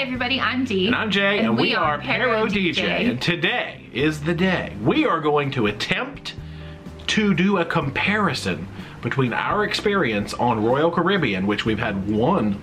everybody, I'm Dee. And I'm Jay, and we are ParoDeeJay. And today is the day we are going to attempt to do a comparison between our experience on Royal Caribbean, which we've had one,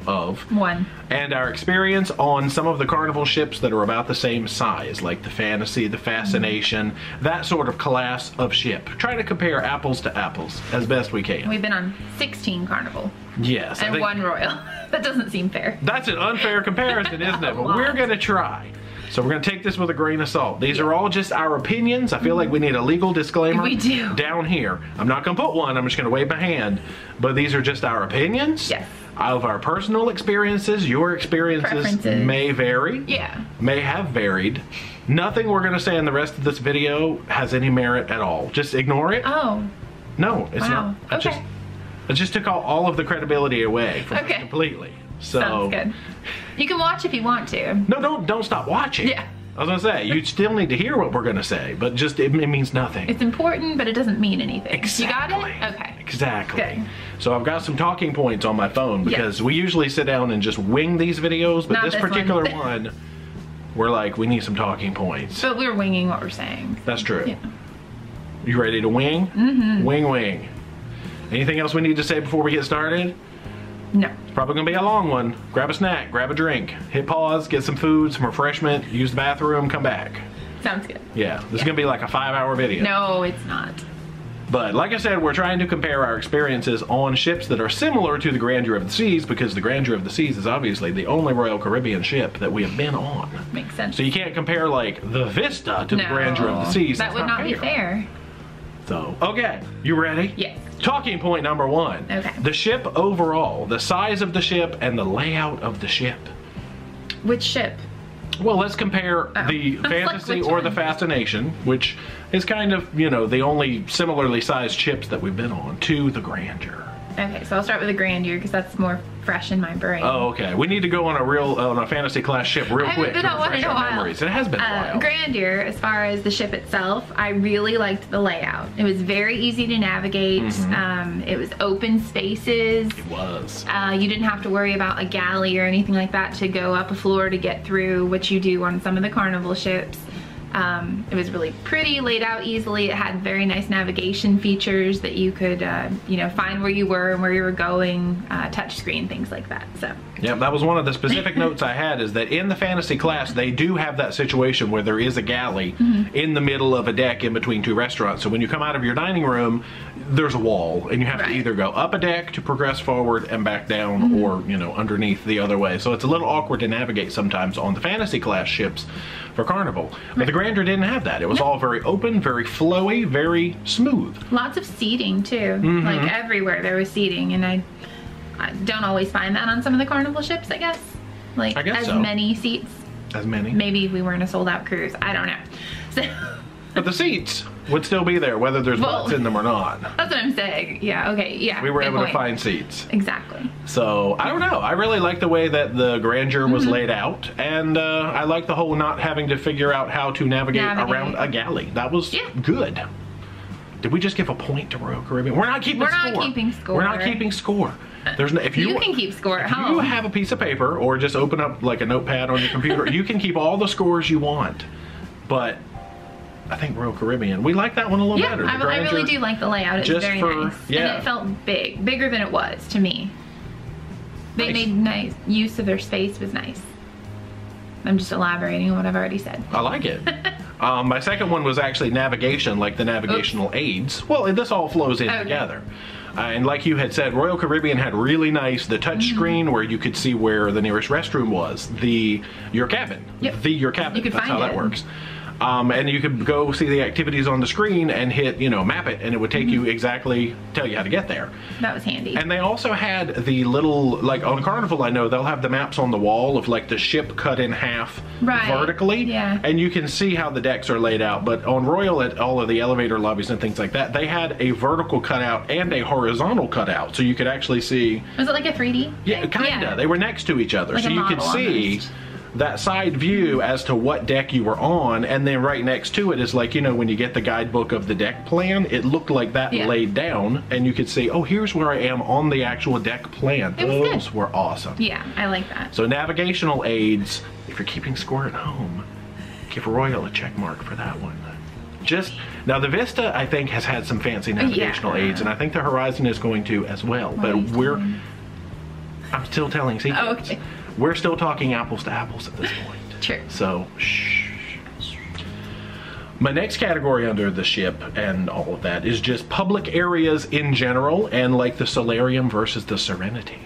and our experience on some of the Carnival ships that are about the same size, like the Fantasy, the Fascination, that sort of class of ship. Trying to compare apples to apples as best we can. We've been on 16 Carnival. Yes. And one Royal. That doesn't seem fair. That's an unfair comparison, isn't it? But we're going to try. So we're going to take this with a grain of salt. These are all just our opinions. I feel like we need a legal disclaimer down here. I'm not going to put one. I'm just going to wave my hand. But these are just our opinions of our personal experiences. Your experiences may vary. May have varied. Nothing we're going to say in the rest of this video has any merit at all. Just ignore it. Oh. No, it's not. I just took all of the credibility away from it completely. So, sounds good. You can watch if you want to. No, don't stop watching. Yeah. I was gonna say, you still need to hear what we're gonna say, but just it means nothing. It's important, but it doesn't mean anything. Exactly. You got it? Okay. Exactly. Good. So I've got some talking points on my phone because we usually sit down and just wing these videos, but this particular one, we're like, we need some talking points. But we're winging what we're saying. That's true. Yeah. You ready to wing? Mm-hmm. Wing. Anything else we need to say before we get started? No. It's probably gonna be a long one. Grab a snack, grab a drink, hit pause, get some food, some refreshment, use the bathroom, come back. Sounds good. Yeah, this is gonna be like a 5-hour video. No, it's not. But like I said, we're trying to compare our experiences on ships that are similar to the Grandeur of the Seas, because the Grandeur of the Seas is obviously the only Royal Caribbean ship that we have been on. Makes sense. So you can't compare like the Vista to the Grandeur of the Seas. That would not be fair. So, okay, you ready? Yes. Talking point number one. Okay. The ship overall, the size of the ship and the layout of the ship. Which ship? Well, let's compare the Fantasy or the Fascination, which is kind of, you know, the only similarly sized ships that we've been on, to the Grandeur. Okay, so I'll start with the Grandeur because that's more fresh in my brain. Oh, okay. We need to go on a fantasy class ship real quick to refresh our memories. It has been a while. Grandeur, as far as the ship itself, I really liked the layout. It was very easy to navigate. It was open spaces. It was. You didn't have to worry about a galley or anything like that to go up a floor to get through, which you do on some of the Carnival ships. It was really pretty, laid out easily. It had very nice navigation features that you could, you know, find where you were and where you were going, touch screen, things like that. So. Yeah, that was one of the specific notes I had, is that in the fantasy class, they do have that situation where there is a galley in the middle of a deck in between two restaurants. So when you come out of your dining room, there's a wall, and you have to either go up a deck to progress forward and back down, or, you know, underneath the other way. So it's a little awkward to navigate sometimes on the fantasy class ships for Carnival. But the Grandeur didn't have that. It was all very open, very flowy, very smooth. Lots of seating too. Like everywhere there was seating, and I don't always find that on some of the Carnival ships, I guess. Like as many seats. As many? Maybe we weren't a sold out cruise. I don't know. So but the seats would still be there whether there's butts in them or not. That's what I'm saying. Yeah, okay, yeah. We were able to find seats. Exactly. So, I don't know. I really like the way that the Grandeur was laid out, and I like the whole not having to figure out how to navigate around a galley. That was good. Did we just give a point to Royal Caribbean? We're not keeping score. We're not keeping score. We're not keeping score. There's no, if you can keep score at home. If you have a piece of paper, or just open up like a notepad on your computer, you can keep all the scores you want. But I think Royal Caribbean, we like that one a little better. I really do like the layout. It's very nice. And it felt big. Bigger than it was to me. They made nice use of their space. Was nice. I'm just elaborating on what I've already said. I like it. My second one was actually navigation, like the navigational aids. Well, this all flows in together. And like you had said, Royal Caribbean had really nice, the touch screen where you could see where the nearest restroom was, your cabin, your cabin, you could that's find how that works. And you could go see the activities on the screen and hit, you know, map it, and it would take you exactly, tell you how to get there. That was handy. And they also had the little, like on Carnival, I know they'll have the maps on the wall of like the ship cut in half vertically. And you can see how the decks are laid out. But on Royal, at all of the elevator lobbies and things like that, they had a vertical cutout and a horizontal cutout. So you could actually see. Was it like a 3D? Yeah, kinda. They were next to each other. Like so you could see that side view as to what deck you were on, and then right next to it is like, you know, when you get the guidebook of the deck plan, it looked like that laid down, and you could see, oh, here's where I am on the actual deck plan. Those were awesome. Yeah, I like that. So navigational aids, if you're keeping score at home, give Royal a check mark for that one. Just now, the Vista I think has had some fancy navigational aids, and I think the Horizon is going to as well. But I'm still telling secrets. Oh, okay. We're still talking apples to apples at this point. True. So, shh. My next category under the ship and all of that is just public areas in general, and like the Solarium versus the Serenity.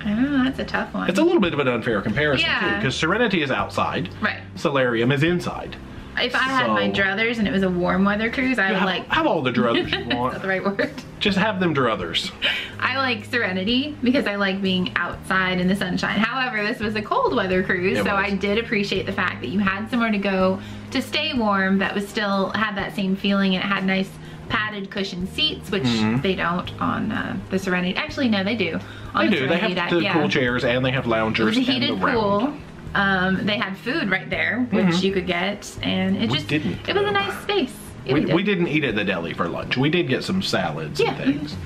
Oh, that's a tough one. It's a little bit of an unfair comparison too, because Serenity is outside. Right. Solarium is inside. If I had my druthers and it was a warm weather cruise, I would have all the druthers you want. Is that the right word? Just have them druthers. I like Serenity because I like being outside in the sunshine. However, this was a cold weather cruise, so I did appreciate the fact that you had somewhere to go to stay warm that was still had that same feeling, and it had nice padded cushioned seats, which they don't on the Serenity. Actually, no, they do. They do. They have the cool chairs, and they have loungers. It was a heated pool. They had food right there, which you could get, and it was a nice space. We didn't eat at the deli for lunch. We did get some salads and things.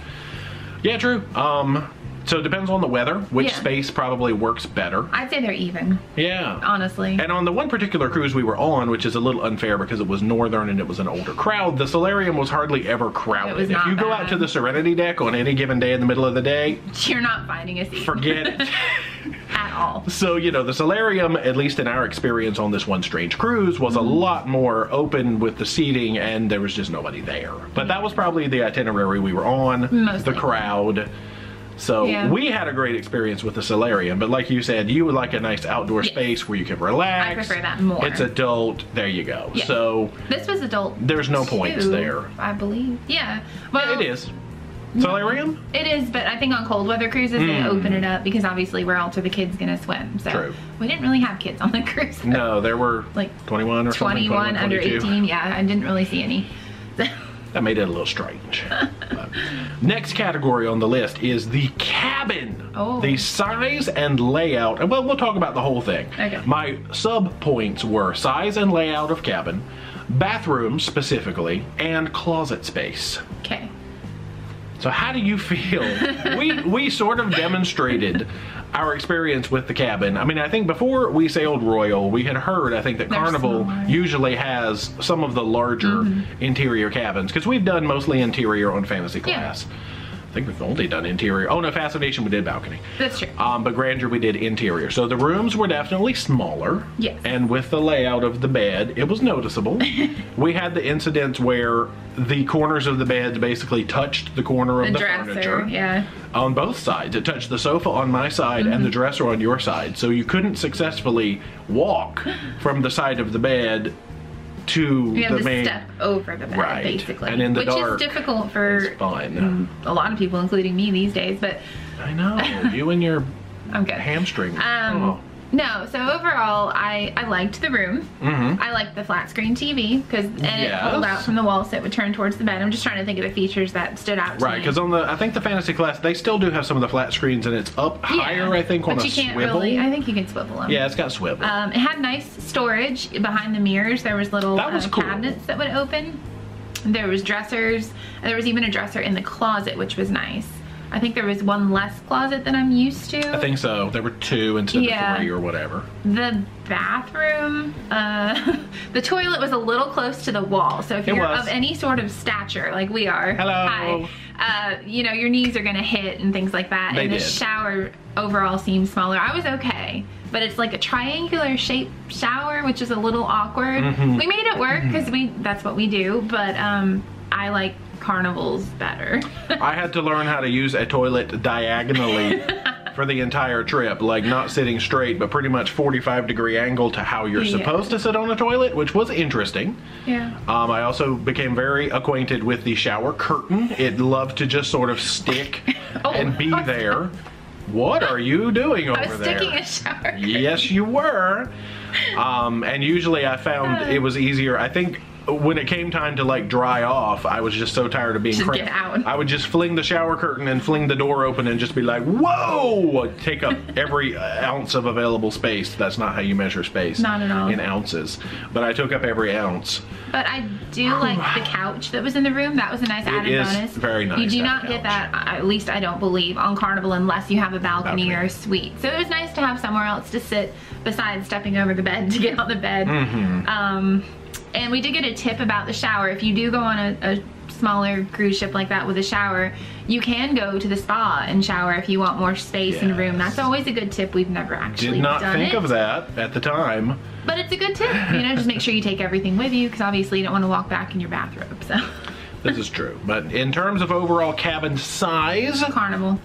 Yeah, true. So it depends on the weather, which space probably works better. I'd say they're even. Yeah. Honestly. And on the one particular cruise we were on, which is a little unfair because it was northern and it was an older crowd, the Solarium was hardly ever crowded. It was not if you go out to the Serenity deck on any given day in the middle of the day, you're not finding a seat. Forget it. At all. So, you know, the Solarium, at least in our experience on this one strange cruise, was a lot more open with the seating, and there was just nobody there. But that was probably the itinerary we were on, the crowd. So we had a great experience with the Solarium, but like you said, you would like a nice outdoor space where you can relax. I prefer that more. It's adult. There you go. Yeah. So this was adult. There's no points there. I believe. Yeah. Well, it is. Solarium? It is, but I think on cold weather cruises they open it up because obviously where else are the kids gonna swim? So we didn't really have kids on the cruise. So. No, there were like 21 or 21 under 18. Yeah, I didn't really see any. That made it a little strange. Next category on the list is the cabin. The size and layout. And well, we'll talk about the whole thing. Okay. My sub points were size and layout of cabin, bathrooms specifically, and closet space. Okay. So how do you feel? we sort of demonstrated our experience with the cabin. I mean, I think before we sailed Royal, we had heard, I think, that Carnival usually has some of the larger interior cabins, because we've done mostly interior on Fantasy Class. I think we've only done interior. Oh no, Fascination we did balcony. That's true. But Grandeur we did interior. So the rooms were definitely smaller. Yes. And with the layout of the bed, it was noticeable. We had the incidents where the corners of the beds basically touched the corner of the furniture. Yeah. On both sides. It touched the sofa on my side and the dresser on your side. So you couldn't successfully walk from the side of the bed to you have the to main step over the bed, basically, and in the which dark, is difficult for a lot of people, including me these days. But I know you and your I'm good. hamstring. No, so overall, I liked the room. I liked the flat screen TV because it pulled out from the wall, so it would turn towards the bed. I'm just trying to think of the features that stood out to me. Right, because on the I think the Fantasy Class they still do have some of the flat screens, and it's up higher, I think, on a swivel. But you can't really. I think you can swivel them. Yeah, it's got swivel. It had nice storage behind the mirrors. There was little cabinets that would open. There was dressers. There was even a dresser in the closet, which was nice. I think there was one less closet than I'm used to. I think so. There were 2 instead of 3 or whatever. The bathroom, the toilet was a little close to the wall. So if you're of any sort of stature, like we are, you know, your knees are gonna hit and things like that. And the shower overall seemed smaller. I was okay, but it's like a triangular shaped shower, which is a little awkward. We made it work because that's what we do, but I like Carnival's better. I had to learn how to use a toilet diagonally for the entire trip, like not sitting straight, but pretty much 45-degree angle to how you're supposed to sit on a toilet, which was interesting. Yeah. I also became very acquainted with the shower curtain. It loved to just sort of stick and be there. What are you doing over there? I was sticking a shower curtain. Yes, you were. And usually I found it was easier. I think when it came time to like dry off, I was just so tired of being Just get out. I would just fling the shower curtain and fling the door open and just be like, whoa! Take up every ounce of available space. That's not how you measure space. Not at all. In ounces. But I took up every ounce. But I do like the couch that was in the room. That was a nice added bonus. It is very nice. You do not get that, at least I don't believe, on Carnival unless you have a balcony or a suite. So it was nice to have somewhere else to sit besides stepping over the bed to get on the bed. And we did get a tip about the shower. If you do go on a smaller cruise ship like that with a shower, you can go to the spa and shower if you want more space in the room. That's always a good tip. We've never actually done it. Did not think of that at the time. But it's a good tip. You know, just make sure you take everything with you because obviously you don't want to walk back in your bathrobe. So this is true. But in terms of overall cabin size, Carnival.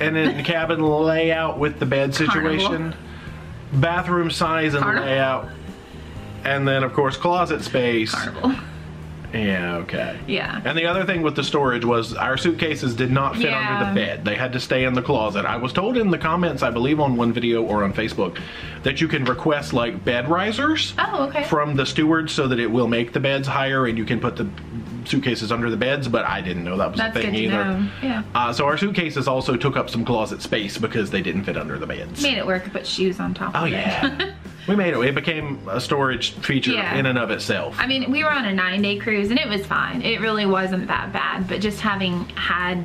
And then cabin layout with the bed situation, Carnival. Bathroom size and Carnival. layout, and then of course closet space. Carnival. Yeah, okay. Yeah. And the other thing with the storage was our suitcases did not fit under the bed. They had to stay in the closet. I was told in the comments, I believe on one video or on Facebook, that you can request like bed risers from the stewards so that it will make the beds higher and you can put the suitcases under the beds, but I didn't know that was a thing either. Know. Yeah. So our suitcases also took up some closet space because they didn't fit under the beds. Made it work to put shoes on top of it. Oh yeah. We made it. It became a storage feature in and of itself. I mean, we were on a 9-day cruise and it was fine. It really wasn't that bad, but just having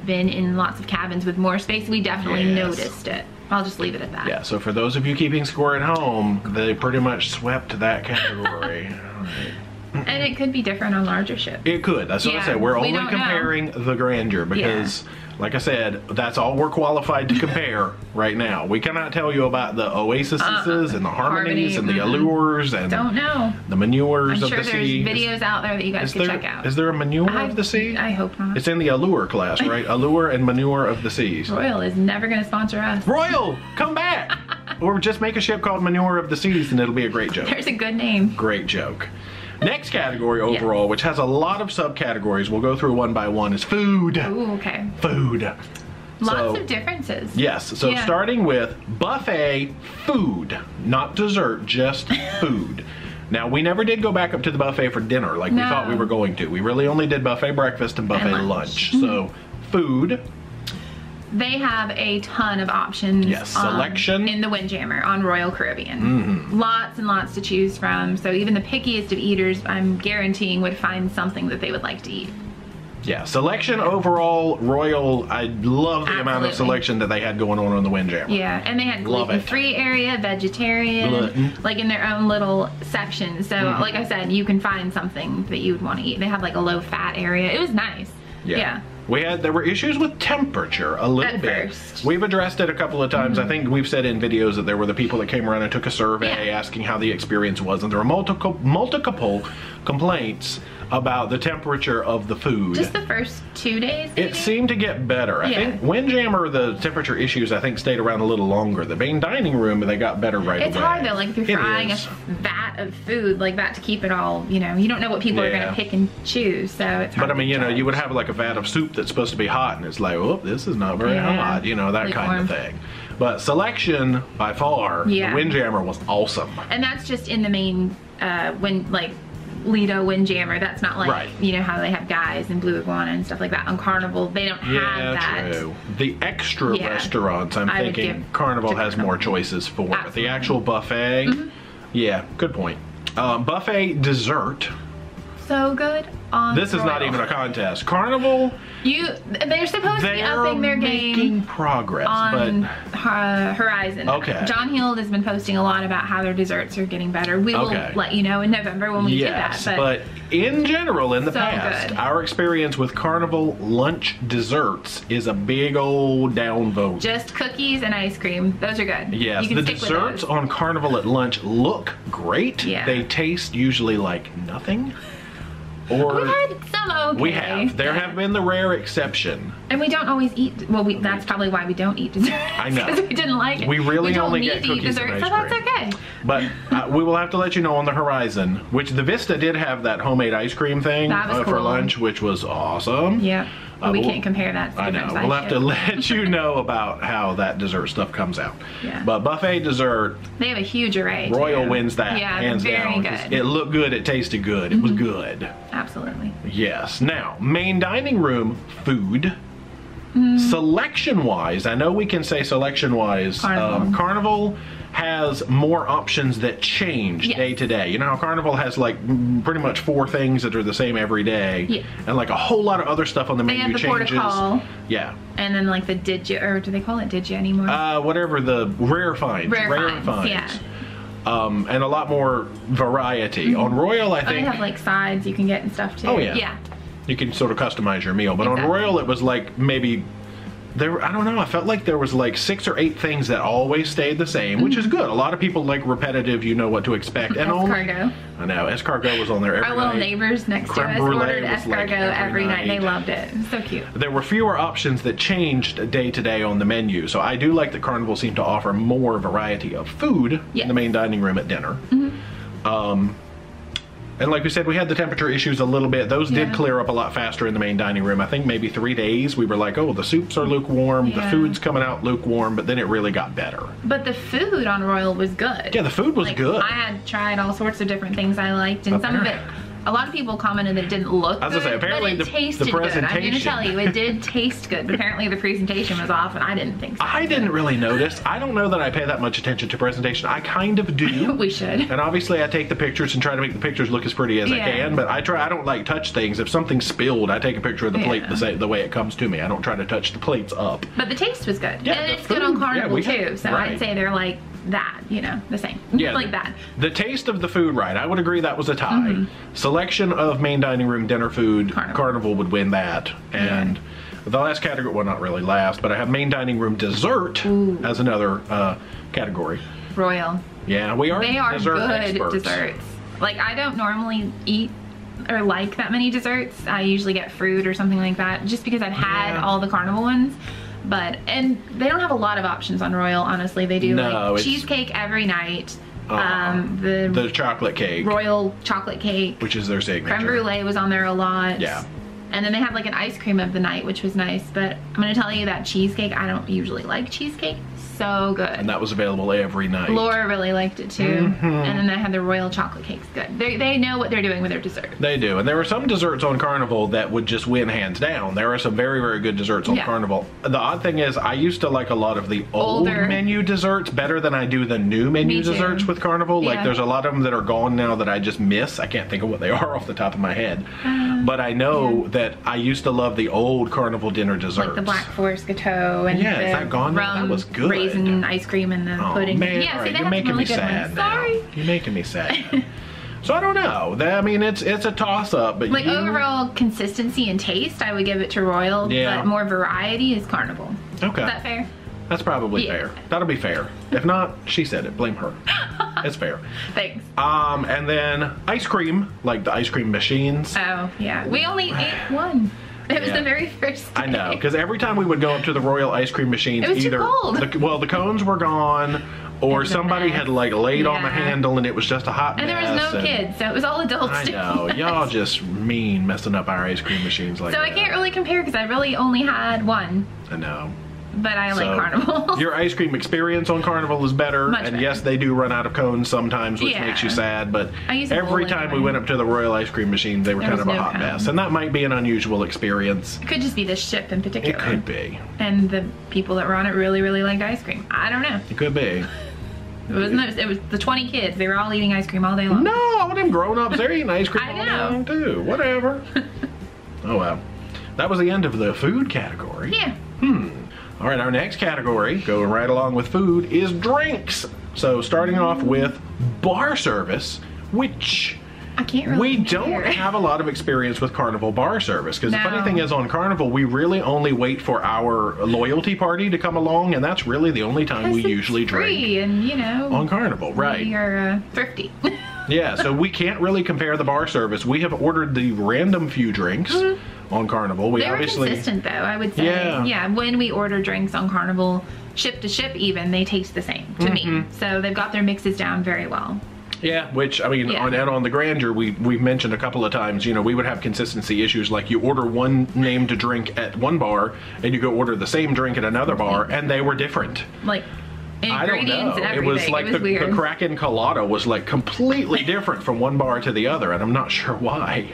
been in lots of cabins with more space, we definitely noticed it. I'll just leave it at that. Yeah, so for those of you keeping score at home, they pretty much swept that category. And it could be different on larger ships. It could. That's what I said. We're only comparing the Grandeur because, like I said, that's all we're qualified to compare right now. We cannot tell you about the Oasises and the Harmonies and the Allures and the Manures of the Sea. I'm sure there's videos out there that you guys can check out. Is there a Manure of the Sea? I hope not. It's in the Allure class, right? Allure and Manure of the Seas. Royal is never going to sponsor us. Royal, come back! Or just make a ship called Manure of the Seas and it'll be a great joke. There's a good name. Great joke. Next category overall, which has a lot of subcategories, we'll go through one by one, is food. Ooh, okay. Food. Lots of differences. Yes, so starting with buffet food, not dessert, just food. Now, we never did go back up to the buffet for dinner like we thought we were going to. We really only did buffet breakfast and buffet lunch. So, food. They have a ton of options. Yes, selection. In the Windjammer on Royal Caribbean. Lots and lots to choose from. So even the pickiest of eaters, I'm guaranteeing, would find something that they would like to eat. Yeah, selection overall, Royal, I love the amount of selection that they had going on the Windjammer. Yeah, and they had gluten-free area, vegetarian, like in their own little section. So like I said, you can find something that you would want to eat. They had like a low-fat area. It was nice. Yeah. There were issues with temperature a little bit. First. We've addressed it a couple of times. I think we've said in videos that there were the people that came around and took a survey asking how the experience was, and there were multiple complaints about the temperature of the food. Just the first 2 daes, maybe? It seemed to get better. I think Windjammer, the temperature issues, I think, stayed around a little longer. The main dining room, they got better right away. It's hard, though. Like, if you're frying a vat of food like that to keep it all, you know, you don't know what people are going to pick and choose, so it's hard. But, I mean, you know, you would have, like, a vat of soup that's supposed to be hot, and it's like, oh, this is not very hot, you know, that kind of thing. But selection, by far, the Windjammer was awesome. And that's just in the main, Lido Windjammer. That's not like, you know, how they have Guys and Blue Iguana and stuff like that. On Carnival, they don't have that. True. The extra restaurants, I'm thinking Carnival has more choices for. But the actual buffet, good point. Buffet dessert. So good on This is not even a contest. Carnival, they're supposed to be upping their game. Making progress, on Horizon. Okay. John Heald has been posting a lot about how their desserts are getting better. We will let you know in November when we do that. But in general, in the past, our experience with Carnival lunch desserts is a big old downvote. Just cookies and ice cream. Those are good. Yes, the desserts on Carnival at lunch look great. Yeah. They taste usually like nothing. Or we've had some we have. There have been the rare exception. And we don't always eat. Well, that's probably why we don't eat dessert. I know. Because we didn't like it. We really only get cookies and ice cream. So that's okay. But we will have to let you know on the Horizon, which the Vista did have that homemade ice cream thing for lunch, which was awesome. Yeah. we can't compare that to I know. different We'll have to let you know about how that dessert stuff comes out. Yeah. But buffet dessert, they have a huge array. Royal wins that, yeah, hands very down. Good. It looked good, it tasted good, it was good. Absolutely. Yes. Now, main dining room food. Selection-wise, I know we can say selection-wise, Carnival has more options that change day to day. You know how Carnival has like pretty much 4 things that are the same every day, and like a whole lot of other stuff on the menu changes. Protocol, yeah. And then like the or do they call it Digi anymore? Whatever, the rare finds. Rare finds. Yeah. And a lot more variety. On Royal, I think they have like sides you can get and stuff too. Oh yeah. Yeah. You can sort of customize your meal, but on Royal it was like maybe I don't know, I felt like there was like 6 or 8 things that always stayed the same, which is good. A lot of people like repetitive, you know what to expect. And escargot. I know, escargot was on there every night. Our little neighbors next to us ordered escargot every night. They loved it. It was so cute. There were fewer options that changed day to day on the menu, so I do like that Carnival seemed to offer more variety of food in the main dining room at dinner. And like we said, we had the temperature issues a little bit. Those did clear up a lot faster in the main dining room. I think maybe 3 days we were like, oh, the soups are lukewarm, the food's coming out lukewarm, but then it really got better. But the food on Royal was good. Yeah, the food was good. I had tried all sorts of different things I liked, and some of it, a lot of people commented that it didn't look good, apparently but it tasted good. I'm going to tell you, it did taste good, but apparently the presentation was off, and I didn't think so. I didn't really notice. I don't know that I pay that much attention to presentation. I kind of do. We should. And obviously I take the pictures and try to make the pictures look as pretty as I can, but I don't like touch things. If something's spilled, I take a picture of the plate the way it comes to me. I don't try to touch the plates up. But the taste was good. Yeah, and it's good on Carnival too, so right. I'd say they're like that, you know, the same. Yeah, like that. The taste of the food, right, I would agree that was a tie. Selection of main dining room dinner food, Carnival would win that. And the last category, well, not really last, but I have main dining room dessert as another category. Royal. Yeah, we are They are dessert good experts. desserts. Like, I don't normally eat or like that many desserts. I usually get fruit or something like that, just because I've had all the Carnival ones. And they don't have a lot of options on Royal, honestly. They do like cheesecake every night. The chocolate cake. Royal chocolate cake. Which is their signature. Creme brulee was on there a lot. Yeah. And then they had like an ice cream of the night, which was nice. But I'm going to tell you that cheesecake, I don't usually like cheesecake. So good. And that was available every night. Laura really liked it too. And then they had the royal chocolate cakes. Good. They know what they're doing with their dessert. They do. And there were some desserts on Carnival that would just win hands down. There are some very, very good desserts on Carnival. The odd thing is I used to like a lot of the old menu desserts better than I do the new menu desserts with Carnival. Like there's a lot of them that are gone now that I just miss. I can't think of what they are off the top of my head. But I know that I used to love the old Carnival dinner desserts. Like the Black Forest Gâteau and is that gone now? That was good. Raisin ice cream and the pudding. Man, yeah, see, you're making me sad now. Sorry. You're making me sad. So I don't know. I mean, it's a toss-up, but like overall consistency and taste, I would give it to Royal. Yeah. But more variety is Carnival. Okay. Is that fair? That's probably fair. That'll be fair. If not, she said it. Blame her. It's fair. Thanks. And then ice cream, like the ice cream machines. Oh yeah, we only ate one. It was the very first day. I know, because every time we would go up to the Royal ice cream machines, it was either too cold. The cones were gone, or somebody had like laid on the handle and it was just a hot mess. And there was no kids, so it was all adults. I know, y'all just mean messing up our ice cream machines like that. So I can't really compare because I really only had one. I know. But I like Carnival. Your ice cream experience on Carnival is better. Much better. Yes, they do run out of cones sometimes, which makes you sad. But every time we went up to the Royal ice cream machine, they were kind of a hot mess. And that might be an unusual experience. It could just be the ship in particular. It could be. And the people that were on it really, really liked ice cream. I don't know. It could be. It was the 20 kids. They were all eating ice cream all day long. No, all them grown-ups, they're eating ice cream all day know. long too. Whatever. Oh well. That was the end of the food category. Yeah. All right, our next category, going right along with food, is drinks. So starting off with bar service, which I can't really we don't have a lot of experience with Carnival bar service. Because the funny thing is, on Carnival, we really only wait for our loyalty party to come along, and that's really the only time we usually drink. Free and, you know, on Carnival, right? We are thrifty. Yeah, so we can't really compare the bar service. We have ordered the random few drinks on Carnival. They were consistent though, I would say. Yeah, when we order drinks on Carnival, ship to ship even, they taste the same to me. So they've got their mixes down very well. Yeah, which, I mean, on the Grandeur, we've mentioned a couple of times, you know, we would have consistency issues, like you order one named drink at one bar, and you go order the same drink at another bar, and they were different. Like, I don't know. And it was like the Kraken Colada was like completely different from one bar to the other, and I'm not sure why.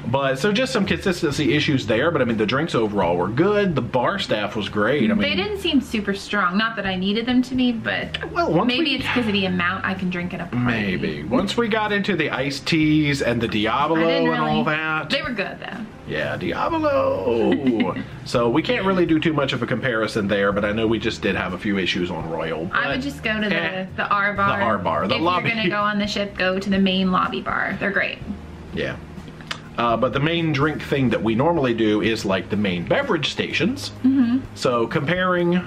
But so just some consistency issues there. But I mean, the drinks overall were good. The bar staff was great. I mean, they didn't seem super strong. Not that I needed them to be, but maybe it's because of the amount I can drink at a party. Maybe once we got into the iced teas and the Diablo and all that, they were good though. Yeah, Diablo. So we can't really do too much of a comparison there, but I know we just did have a few issues on Royal. I would just go to the R bar. The R bar, the lobby. If you're gonna go on the ship, go to the main lobby bar. They're great. Yeah. But the main drink thing that we normally do is like the main beverage stations. So comparing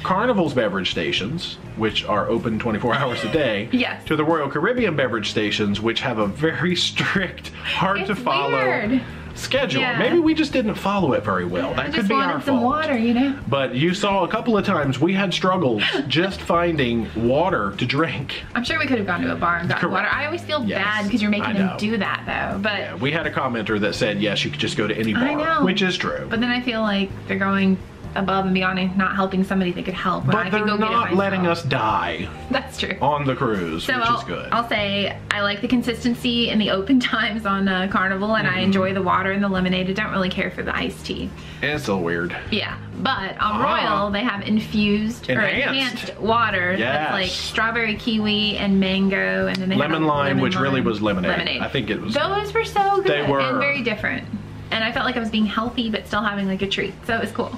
Carnival's beverage stations, which are open 24 hours a day, to the Royal Caribbean beverage stations, which have a very strict, hard to follow schedule. Maybe we just didn't follow it very well. That could be our fault. Some water, you know. But you saw a couple of times we had struggles just finding water to drink. I'm sure we could have gone to a bar and gotten water. I always feel bad because you're making them do that though. But we had a commenter that said yes, you could just go to any bar, which is true. But then I feel like they're going above and beyond and not helping somebody they could help. But they're not letting us die. That's true. On the cruise, which is good. I'll say I like the consistency and the open times on Carnival, and I enjoy the water and the lemonade. I don't really care for the iced tea. It's a weird. Yeah, but on Royal they have enhanced water that's like strawberry kiwi and mango, and then they lemon have lime, which really was lemonade. I think it was. Those were so good. They were and very different. And I felt like I was being healthy, but still having like a treat. So it was cool.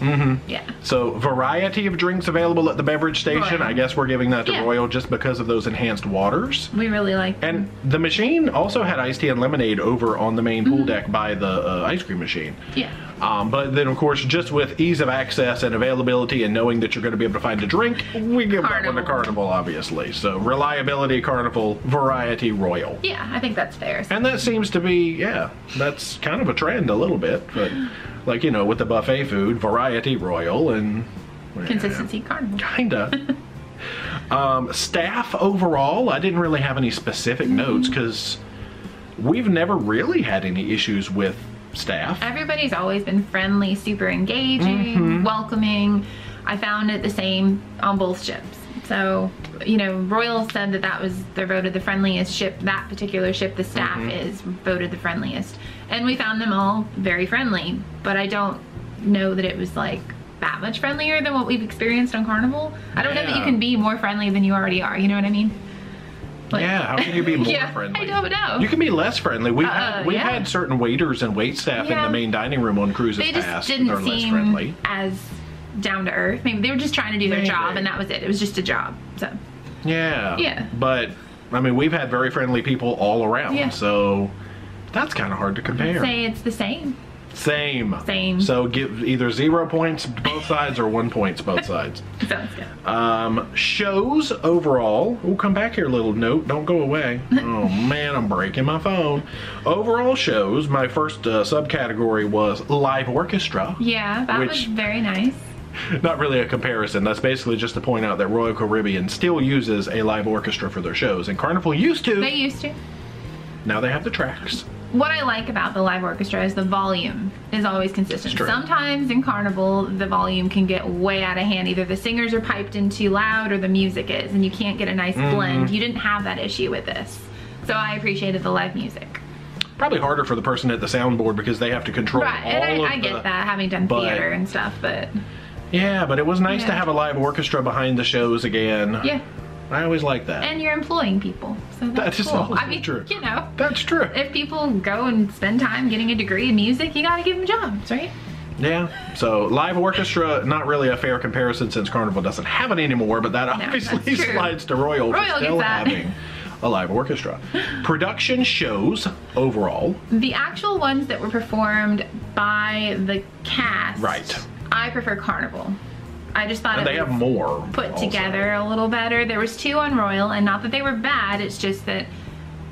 Yeah. So variety of drinks available at the beverage station. I guess we're giving that to Royal just because of those enhanced waters. We really like them. And the machine also had iced tea and lemonade over on the main pool deck by the ice cream machine. Yeah. But then of course, just with ease of access and availability and knowing that you're going to be able to find a drink, we give that one to Carnival, obviously. So reliability, Carnival, variety, Royal. Yeah, I think that's fair. And that seems to be, that's kind of a trend a little bit. But like, you know, with the buffet food, variety, Royal, and consistency, Carnival. Kinda. Staff overall, I didn't really have any specific notes because we've never really had any issues with staff. Everybody's always been friendly, super engaging, welcoming. I found it the same on both ships. So, you know, Royal said that they're voted the friendliest ship. That particular ship, the staff is voted the friendliest. And we found them all very friendly, but I don't know that it was like that much friendlier than what we've experienced on Carnival. I don't know that you can be more friendly than you already are, you know what I mean? Like, how can you be more friendly? I don't know. You can be less friendly. We've had certain waiters and wait staff in the main dining room on cruises past that are less friendly. As down to earth. Maybe they were just trying to do their job and that was it. It was just a job. So yeah. But I mean, we've had very friendly people all around. So that's kind of hard to compare. I'd say it's the same. Same. So give either 0 points both sides or 1 point to both sides. Sounds good. Shows overall. We'll come back here, little note. Don't go away. Oh man, I'm breaking my phone. Overall shows. My first subcategory was live orchestra. Yeah, that was very nice. Not really a comparison. That's basically just to point out that Royal Caribbean still uses a live orchestra for their shows, and Carnival used to. They used to. Now they have the tracks. What I like about the live orchestra is the volume is always consistent. Sometimes in Carnival, the volume can get way out of hand. Either the singers are piped in too loud or the music is, and you can't get a nice blend. You didn't have that issue with this. So I appreciated the live music. Probably harder for the person at the soundboard because they have to control all of the... I get that, having done theater and stuff, but... Yeah, but it was nice to have a live orchestra behind the shows again. Yeah. I always like that. And you're employing people, so that's cool. I mean, true. You know, that's true. If people go and spend time getting a degree in music, you gotta give them jobs, right? Yeah. So live orchestra, not really a fair comparison since Carnival doesn't have it anymore, but that obviously slides to Royal for still having a live orchestra. Production shows overall. The actual ones that were performed by the cast. Right. I prefer Carnival. I just thought they have more put together a little better. There was 2 on Royal, and not that they were bad, it's just that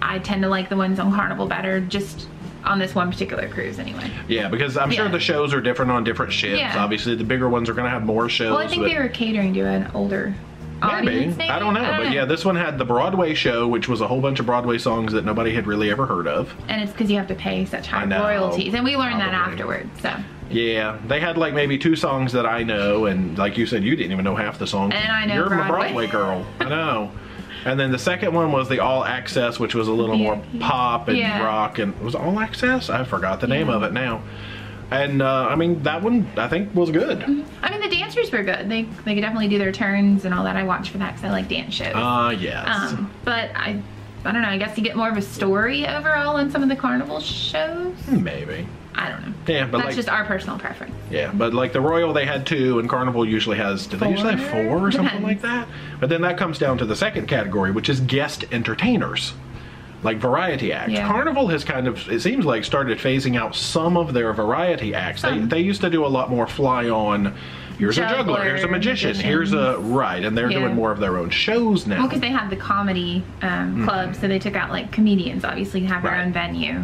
I tend to like the ones on Carnival better, just on this one particular cruise anyway. Yeah, because I'm sure the shows are different on different ships. Obviously the bigger ones are going to have more shows. Well, I think they were catering to an older audience, maybe? I don't know. But yeah, this one had the Broadway show, which was a whole bunch of Broadway songs that nobody had really ever heard of. And it's because you have to pay such high royalties. And we learned that afterwards, so. Yeah, they had like maybe 2 songs that I know, and like you said, you didn't even know half the songs. And I know You're Broadway. a Broadway girl. I know. And then the second one was the All Access, which was a little more pop and rock. And was it All Access? I forgot the name of it now. And I mean, that one I think was good. I mean, the dancers were good. They could definitely do their turns and all that. I watch for that because I like dance shows. Yes. But I don't know. I guess you get more of a story overall in some of the Carnival shows. Maybe. I don't know. Yeah, but that's just our personal preference. Yeah, but like the Royal, they had 2, and Carnival usually has. Do they usually have 4 or something like that? But then that comes down to the second category, which is guest entertainers. Like variety acts. Yeah. Carnival has kind of, it seems like, started phasing out some of their variety acts. They used to do a lot more fly on, here's a juggler, here's a magician, here's a, and they're doing more of their own shows now. Well, because they had the comedy club, so they took out like comedians, obviously, to have their own venue.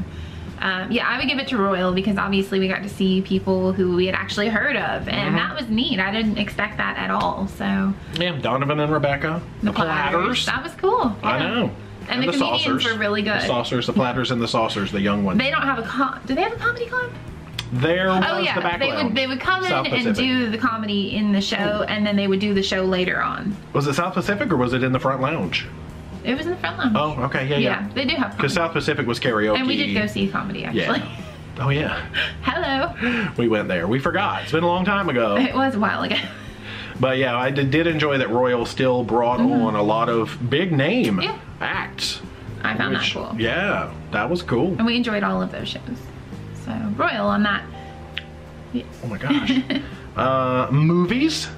Yeah, I would give it to Royal because obviously we got to see people who we had actually heard of, and that was neat. I didn't expect that at all, so. Yeah, Donovan and Rebecca, the Platters. That was cool. Yeah. I know. And the comedians saucers were really good. The saucers, the Platters and the saucers, the young ones. They don't have a do they have a comedy club? There was the back lounge. They would come in and do the comedy in the show, and then they would do the show later on. Was it South Pacific or was it in the front lounge? It was in the front lounge. Oh, okay, yeah. Yeah, they do have comedy. Because South Pacific was karaoke. And we did go see comedy, actually. Yeah. Oh, yeah. Hello. We went there. We forgot. It's been a long time ago. It was a while ago. But yeah, I did enjoy that Royal still brought on a lot of big name acts. I found that cool. Yeah, that was cool. And we enjoyed all of those shows. So, Royal on that. Yeah. Oh my gosh. Movies?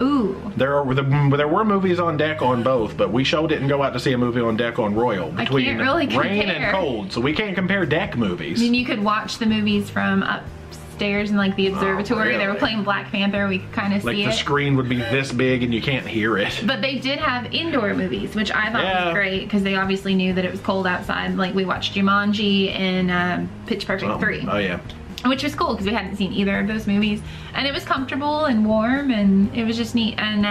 Ooh. There were movies on deck on both, but we sure didn't go out to see a movie on deck on Royal between I can't really rain and cold, so we can't compare deck movies. I mean, you could watch the movies from upstairs in like the observatory. Really? They were playing Black Panther. We could kind of see it. Like the screen would be this big and you can't hear it. But they did have indoor movies, which I thought was great because they obviously knew that it was cold outside. Like we watched Jumanji and Pitch Perfect 3. Oh yeah. Which was cool because we hadn't seen either of those movies, and it was comfortable and warm, and it was just neat. And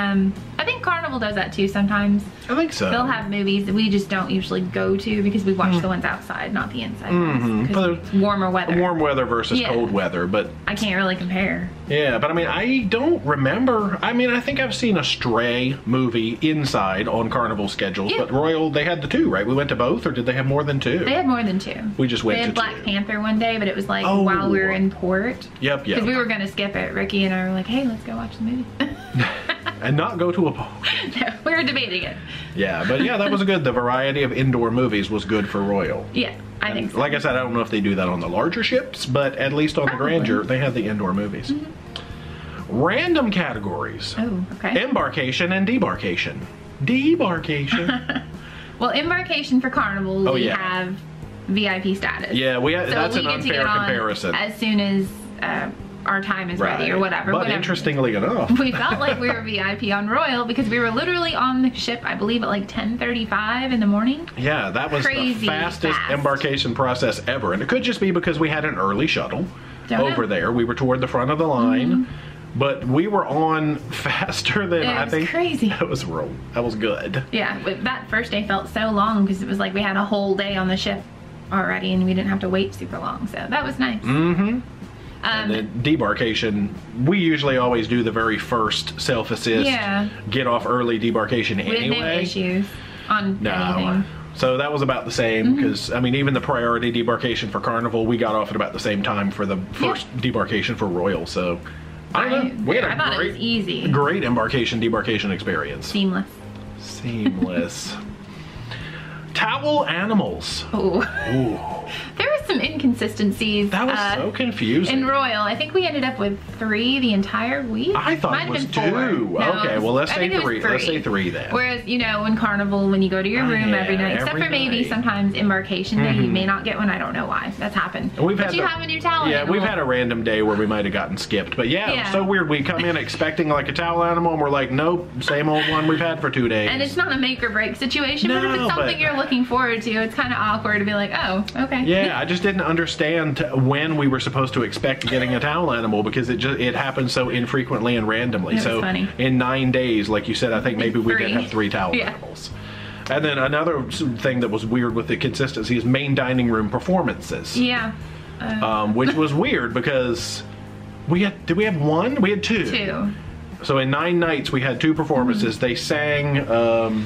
I think Carnival does that too sometimes. I think so. They'll have movies that we just don't usually go to because we watch the ones outside, not the inside ones. Because it's warmer weather. Warm weather versus cold weather, but I can't really compare. Yeah, but I mean, I don't remember. I mean, I think I've seen a Stray movie inside on Carnival schedules, but Royal, they had the 2, right? We went to both, or did they have more than 2? They had more than 2. We just went to 2. They had Black Panther one day, but it was like while we were in port. Yep. Because we were going to skip it. Ricky and I were like, hey, let's go watch the movie. And not go to a park. No, we were debating it. Yeah, but yeah, that was good. The variety of indoor movies was good for Royal. Yeah, I think so. Like I said, I don't know if they do that on the larger ships, but at least on the Grandeur, they had the indoor movies. Random categories. Oh, okay. Embarkation and debarkation. Debarkation. Well, embarkation for Carnival, we have VIP status. Yeah, so that's an unfair comparison. As soon as our time is ready or whatever. But interestingly enough, we felt like we were VIP on Royal because we were literally on the ship, I believe, at like 10:35 in the morning. Yeah, that was the fastest embarkation process ever. And it could just be because we had an early shuttle over there. We were toward the front of the line. But we were on faster than I think. Crazy. That was good. Yeah, but that first day felt so long because it was like we had a whole day on the ship already and we didn't have to wait super long. So that was nice. And then debarkation, we usually always do the very first self-assist, get off early debarkation anyway. We had no issues on anything. So that was about the same because, I mean, even the priority debarkation for Carnival, we got off at about the same time for the first debarkation for Royal. So I don't know. We had thought it was easy. Great embarkation debarkation experience. Seamless. Towel animals. Oh. There were some inconsistencies. That was so confusing. In Royal, I think we ended up with 3 the entire week. I thought it was 2. Okay, well let's say 3. Let's say 3 then. Whereas, you know, in Carnival, when you go to your room every night, except for maybe sometimes embarkation day, you may not get one. I don't know why. That's happened. But you have a new towel animal. We've had a random day where we might have gotten skipped. But yeah, it was so weird. We come in expecting like a towel animal and we're like, nope, same old one we've had for 2 days. And it's not a make or break situation, but if it's something you're looking forward to, it's kind of awkward to be like, oh, okay. Yeah, I just didn't understand when we were supposed to expect getting a towel animal because it happened so infrequently and randomly. So funny. in 9 days, like you said, I think maybe we did have 3 towel animals. And then another thing that was weird with the consistency is main dining room performances. Yeah. Which was weird because did we have 1? We had 2. 2. So in 9 nights we had 2 performances. They sang an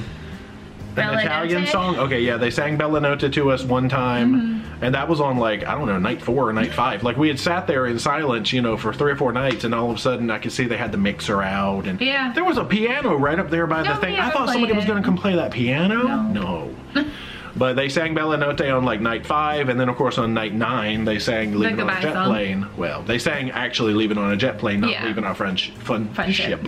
Italian song. Okay, yeah, they sang Bella Notte to us one time, and that was on like, I don't know, night 4 or night 5. Like we had sat there in silence, you know, for 3 or 4 nights, and all of a sudden I could see they had the mixer out, and there was a piano right up there by the thing. I thought somebody was going to come play that piano. No. But they sang Bella Notte on like night 5, and then of course on night 9 they sang Leaving on a Jet Plane. Well, they sang actually Leaving on a Jet Plane, not Leaving Our Fun Ship.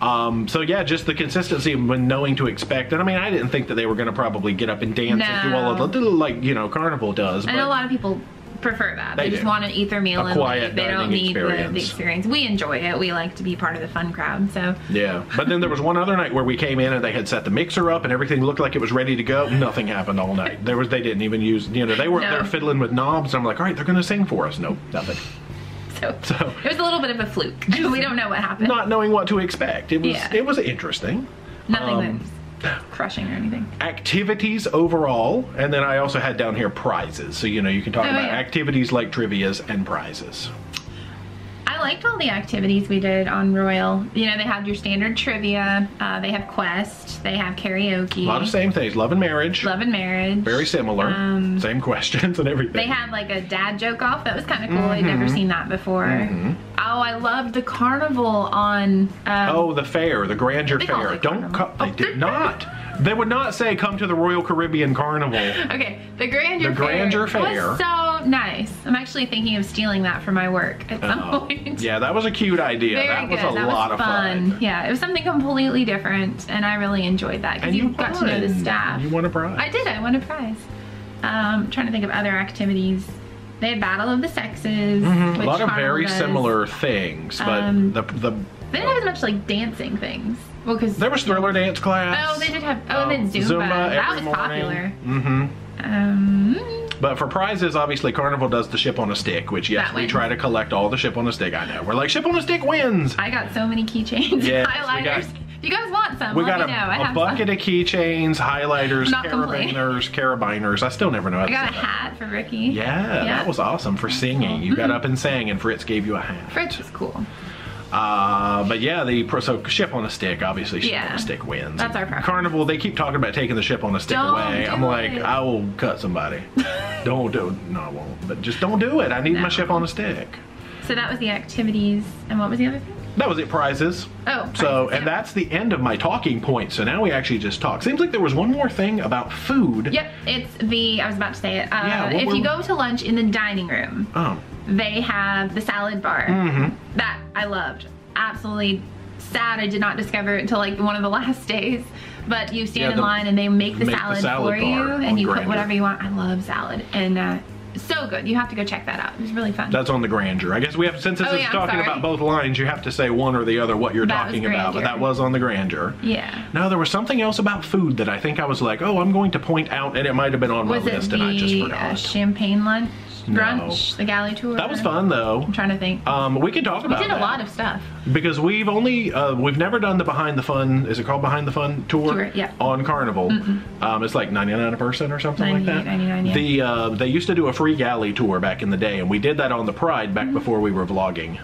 So yeah, just the consistency when knowing to expect. And I mean, I didn't think that they were going to probably get up and dance and do all of the little, like, you know, Carnival does. I know a lot of people prefer that. They just want to eat their meal and leave. They don't need the experience. We enjoy it. We like to be part of the fun crowd. So yeah. But then there was one other night where we came in and they had set the mixer up and everything looked like it was ready to go. Nothing happened all night. They didn't even use, you know, they were there fiddling with knobs. I'm like, all right, they're going to sing for us. Nope, nothing. So it was a little bit of a fluke. We don't know what happened. Not knowing what to expect. It was interesting. Nothing that was crushing or anything. Activities overall, and then I also had down here prizes. So, you know, you can talk about activities like trivias and prizes. I liked all the activities we did on Royal. You know, they have your standard trivia. They have Quest. They have karaoke. A lot of same things. Love and marriage. Love and marriage. Very similar. Same questions and everything. They had like a dad joke off. That was kind of cool. I'd never seen that before. Oh, I loved the Carnival on... the fair. The Grandeur Fair. They did not. They would not say, come to the Royal Caribbean Carnival. Okay, the Grandeur Fair was so nice. I'm actually thinking of stealing that for my work at some point. Yeah, that was a cute idea. That was a lot of fun. Yeah, it was something completely different, and I really enjoyed that because you got to know the staff. You won a prize. I did. I won a prize. I'm trying to think of other activities. They had Battle of the Sexes. A lot of very similar things, but they didn't have as much like dancing things. Well, because there was thriller dance class. Oh, they did have. Oh, they did Zumba. That was popular. But for prizes, obviously Carnival does the ship on a stick, which yes, we try to collect all the ship on a stick. I know. We're like, ship on a stick wins. I got so many keychains, highlighters. If you guys want some, we got a bucket of keychains, highlighters, carabiners. I still never know how to say that. I got a hat for Ricky. Yeah, that was awesome for singing. You got up and sang, and Fritz gave you a hat. Fritz was cool. But yeah, so ship on a stick, obviously ship on a stick wins. That's our preference. Carnival, they keep talking about taking the ship on a stick away. I'm like, I will cut somebody. Don't do it. No, I won't. But just don't do it. I need my ship on a stick. So that was the activities. And what was the other thing? That was it, prizes. Oh, prizes, so, and that's the end of my talking point. So now we actually just talk. Seems like there was one more thing about food. Yep, it's I was about to say it. If you go to lunch in the dining room, they have the salad bar. That I loved. Absolutely sad I did not discover it until like one of the last days. But you stand in line and they make the salad for you, and you put whatever you want. I love salad, and so good. You have to go check that out. It was really fun. That's on the Grandeur. I guess we have, since this is talking about both lines, you have to say one or the other what you're talking about. But that was on the Grandeur. Yeah. Now there was something else about food that I think I was like, oh, I'm going to point out, and it might have been on my list, and I just forgot. Champagne lunch? Brunch, the galley tour. That was fun though. I'm trying to think. We could talk about that. We did a lot of stuff. Because we've never done the Behind the Fun, is it called Behind the Fun tour? Yeah. On Carnival. It's like $99 a person or something like that. $99, yeah. They used to do a free galley tour back in the day, and we did that on the Pride back before we were vlogging.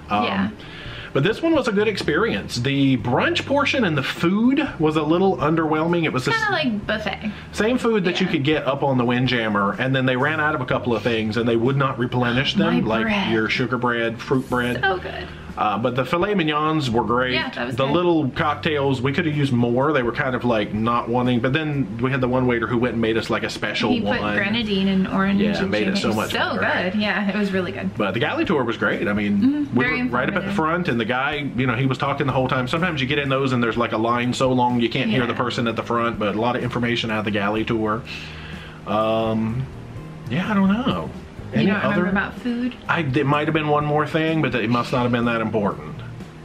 But this one was a good experience. The brunch portion and the food was a little underwhelming. It was kind of like buffet. Same food that you could get up on the Windjammer, and then they ran out of a couple of things, and they would not replenish them, like your sugar bread, fruit bread. So good. But the filet mignons were great. Yeah, that was the good. Little cocktails, we could have used more. They were kind of like not wanting, but then we had the one waiter who went and made us like a special one. He put grenadine and orange. Yeah, made it so much better. So good. Yeah, it was really good. But the galley tour was great. I mean, we were right up at the front, and the guy, you know, he was talking the whole time. Sometimes you get in those and there's like a line so long you can't hear the person at the front, but a lot of information out of the galley tour. Yeah, I don't know. You don't remember about food? It might have been one more thing, but it must not have been that important.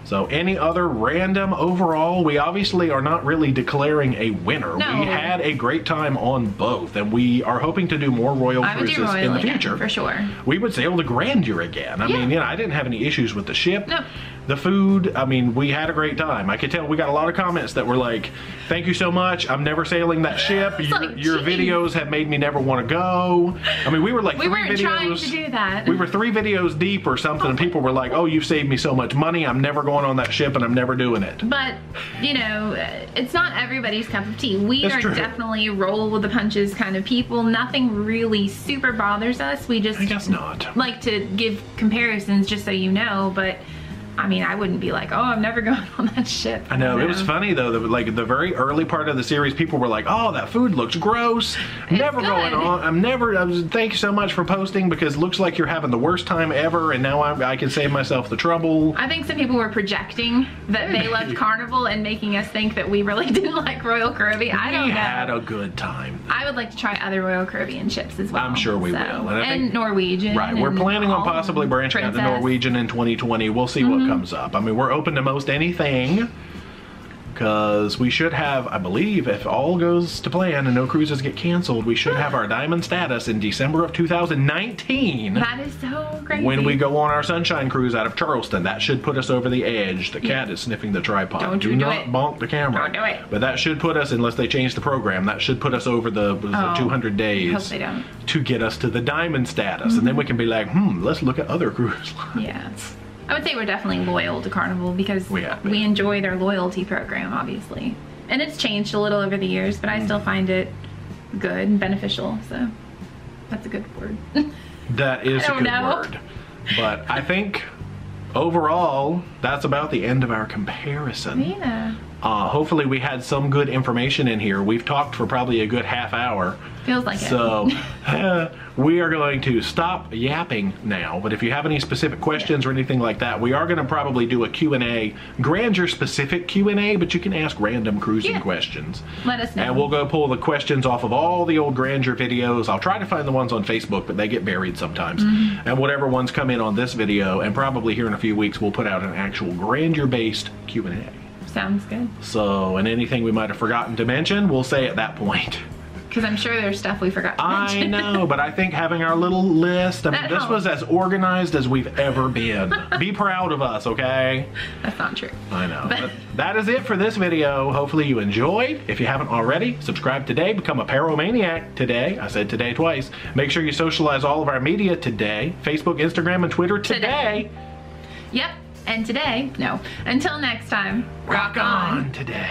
So any other random overall, we obviously are not really declaring a winner. No. We had a great time on both, and we are hoping to do more Royal cruises in the future. For sure. We would sail the Grandeur again. I mean, I didn't have any issues with the ship. No. The food, I mean, we had a great time. I could tell we got a lot of comments that were like, thank you so much. I'm never sailing that ship. Your videos have made me never want to go. I mean, we were like we weren't trying to do that. We were 3 videos deep or something, and people were like, oh, you've saved me so much money. I'm never going on that ship, and I'm never doing it. But, you know, it's not everybody's cup of tea. We That's are true. Definitely roll with the punches kind of people. Nothing really super bothers us. We just I guess not. like to give comparisons just so you know, but I mean, I wouldn't be like, oh, I'm never going on that ship. I know. It was funny though, like the very early part of the series, people were like, oh, that food looks gross. Never going on. Thank you so much for posting, because it looks like you're having the worst time ever, and now I can save myself the trouble. I think some people were projecting that they loved Carnival and making us think that we really didn't like Royal Caribbean. I don't know. We had a good time. I would like to try other Royal Caribbean ships as well. I'm sure we will. And, I think, Norwegian. Right. We're planning on possibly branching out to Norwegian in 2020. We'll see what comes up. I mean, we're open to most anything, because we should have, I believe, if all goes to plan and no cruises get canceled, we should have our diamond status in December of 2019. That is so crazy. When we go on our Sunshine Cruise out of Charleston. That should put us over the edge. The cat is sniffing the tripod. Do not bonk the camera. Don't do it. But that should put us, unless they change the program, that should put us over the 200 days. I hope they don't. To get us to the diamond status. And then we can be like, let's look at other cruise lines. Yeah. I would say we're definitely loyal to Carnival, because we enjoy their loyalty program, obviously. And it's changed a little over the years, but I still find it good and beneficial, so that's a good word. That is a good word. But I think overall, that's about the end of our comparison. Yeah. Hopefully we had some good information in here. We've talked for probably a good half hour. Feels like it. So we are going to stop yapping now. But if you have any specific questions or anything like that, we are going to probably do a Q&A, Grandeur specific Q&A, but you can ask random cruising questions. Let us know. And we'll go pull the questions off of all the old Grandeur videos. I'll try to find the ones on Facebook, but they get buried sometimes. And whatever ones come in on this video, and probably here in a few weeks, we'll put out an actual Grandeur-based Q&A. Sounds good. So, and anything we might have forgotten to mention, we'll say at that point. Because I'm sure there's stuff we forgot to mention. I know, but I think having our little list, I mean, this was as organized as we've ever been. Be proud of us, okay? That's not true. I know. But that is it for this video. Hopefully you enjoyed. If you haven't already, subscribe today. Become a Paromaniac today. I said today twice. Make sure you socialize all of our media today. Facebook, Instagram, and Twitter today. Yep. And today, no. Until next time, rock on today.